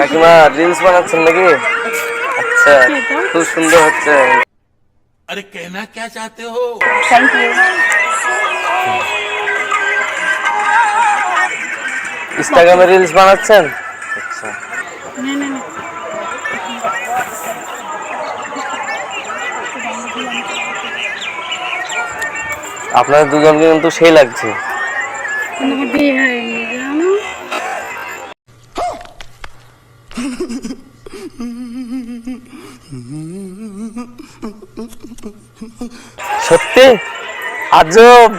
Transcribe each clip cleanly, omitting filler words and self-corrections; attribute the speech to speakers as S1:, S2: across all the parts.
S1: কাকিমা রিলস বানাচ্ছেন নাকি? আচ্ছা, খুব সুন্দর হচ্ছে।
S2: अरे कहना क्या चाहते हो?
S3: Thank you.
S1: ইনস্টাগ্রামে রিলস বানাচ্ছেন? আচ্ছা,
S3: না না না,
S1: আপনাদের দুজনকে কিন্তু সেই লাগছে।
S3: আমার বিয়ে হয়নি জানো।
S1: সত্যি আজব।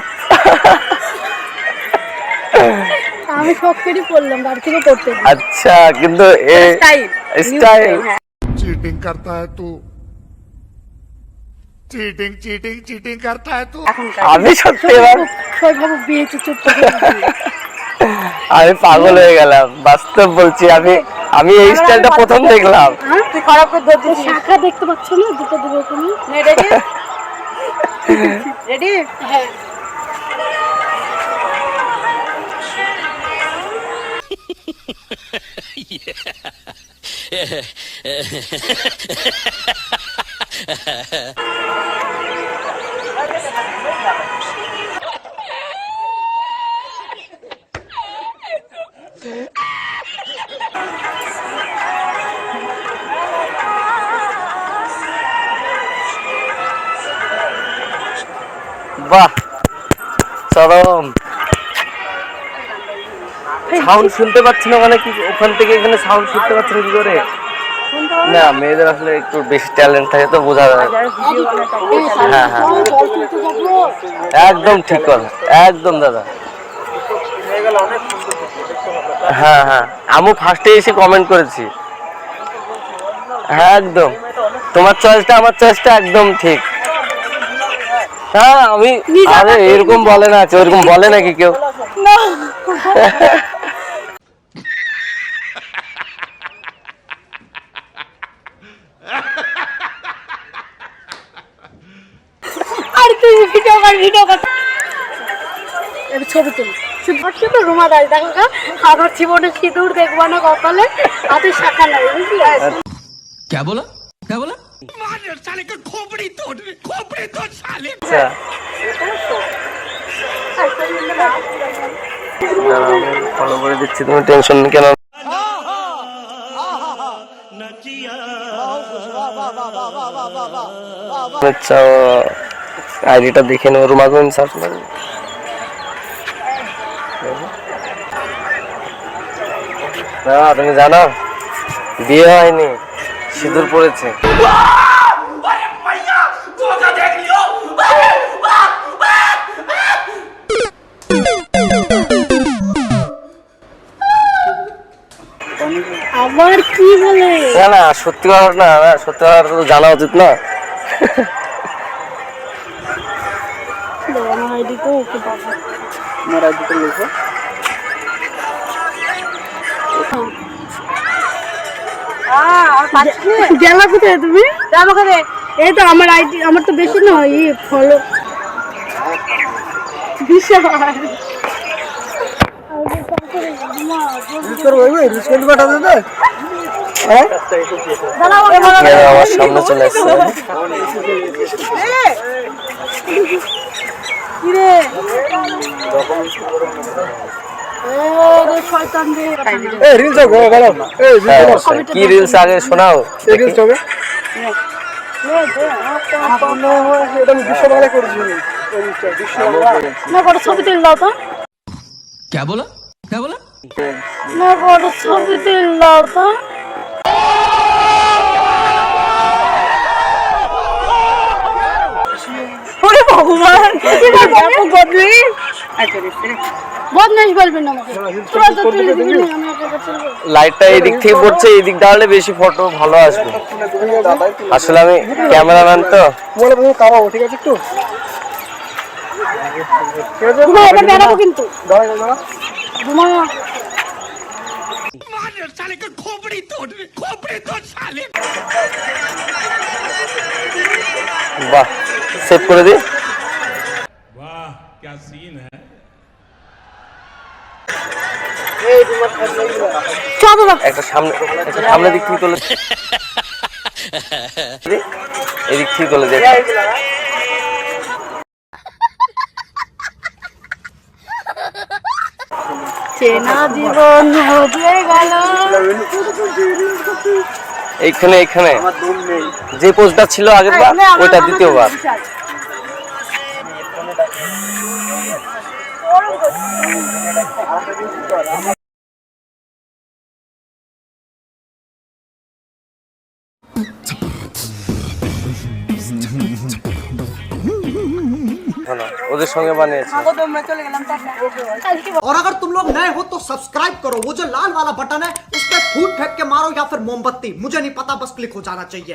S3: আমি শখ করে পড়লাম, বাড়ি থেকে পড়তে দিই।
S1: আচ্ছা, কিন্তু
S3: স্টাইল
S1: স্টাইল
S2: चीटिंग करता है तू, चीटिंग चीटिंग चीटिंग करता है तू।
S1: আমি সত্যি এবার
S3: সবাই বিয়ে চুপ করে
S1: আমি পাগল হয়ে গেলাম, বাস্তব বলছি। আমি এই স্টাইলটা প্রথম দেখলাম।
S3: তুই খারাপ করে ধরতে শাখা দেখতে পাচ্ছ না? দুটো দুটো তুমি রেডি রেডি? হ্যাঁ।
S1: বাহ, চরম সাউন্ড শুনতে পাচ্ছি না। মানে কি ওখান থেকে এখানে সাউন্ড শুনতে পাচ্ছেন কি করে? না, মেয়েদের আসলে একটু বেশি ট্যালেন্ট থাকে তো, বোঝা যায়। হ্যাঁ হ্যাঁ, একদম ঠিক কথা, একদম দাদা। হ্যাঁ হ্যাঁ, আমি ফার্স্টে এসে কমেন্ট করেছি। হ্যাঁ একদম, তোমার চয়েসটা আমার চয়েসটা একদম ঠিক। হ্যাঁ আমি, আরে এরকম বলে না, ওরকম বলে নাকি কেউ?
S3: আর তুই ভিডিও কর। এবার ছবি তুলি শুধু তো রুমা দাঁড়িয়ে দেখো গা, আমার জীবনে সিঁদুর দেখবো না কপালে, হাতে শাখা নাই, বুঝলি?
S4: क्या बोला क्या बोला?
S2: साले का खोपड़ी तोड़ साले।
S1: আচ্ছা, ফলো করে দিচ্ছি, তুমি টেনশন কেন? আচ্ছা, আইডিটা দেখে নেবো, রুমাগুন সার্চ করে। না, তুমি জানো বিয়ে হয়নি, সিঁদুর পড়েছে।
S3: আবার কি বলে?
S1: না না, সত্যি কথা না, সত্যি কথা তো জানা উচিত না।
S3: আমার আইডি তো ওকে পাবো।
S1: আমার আইডিটা লিখো।
S3: গেলা কোথায় তুমি? যাবো কোথায়? এই তো আমার আইডি, আমার তো বেশি নয় ফলো বিশাল।
S1: আমার সামনে চলে আসছে। কি রিলস আগে শোনাও।
S3: ছবি তুলে দাও তো।
S4: क्या बोला क्या बोला?
S3: না বড় ছবি তুলে দাও তো। ওরে ভগবান, বদমাইশ বলবেন না আমাকে। তোরা তো তুলে দিবি না, আমি একা তুলবো।
S1: লাইটটা এই দিক থেকে পড়ছে, এই দিক দাঁড়ালে বেশি ফটো ভালো আসবে। আসলে আমি ক্যামেরাম্যান তো।
S3: ঠিক আছে, একটু এবার বেড়াবো কিন্তু।
S2: साले का खोपड़ी तोड़ साले।
S1: বাহ, সেভ করে দিই।
S2: वाह क्या सीन है।
S3: চলো না।
S1: একটা সামনে দিক থেকে তোলে, এদিক থেকে তোলে যে
S3: চেনা জীবন বদলে গেল।
S1: এইখানে যে পোস্টটা ছিল আগের বার ওইটা দ্বিতীয়বার। ওদের সঙ্গে বানিয়েছে।
S5: और अगर तुम लोग नए हो तो सब्सक्राइब करो, वो जो लाल वाला बटन है उस पर फूट फेंक के मारो या फिर मोमबत्ती, मुझे नहीं पता, बस क्लिक हो जाना चाहिए।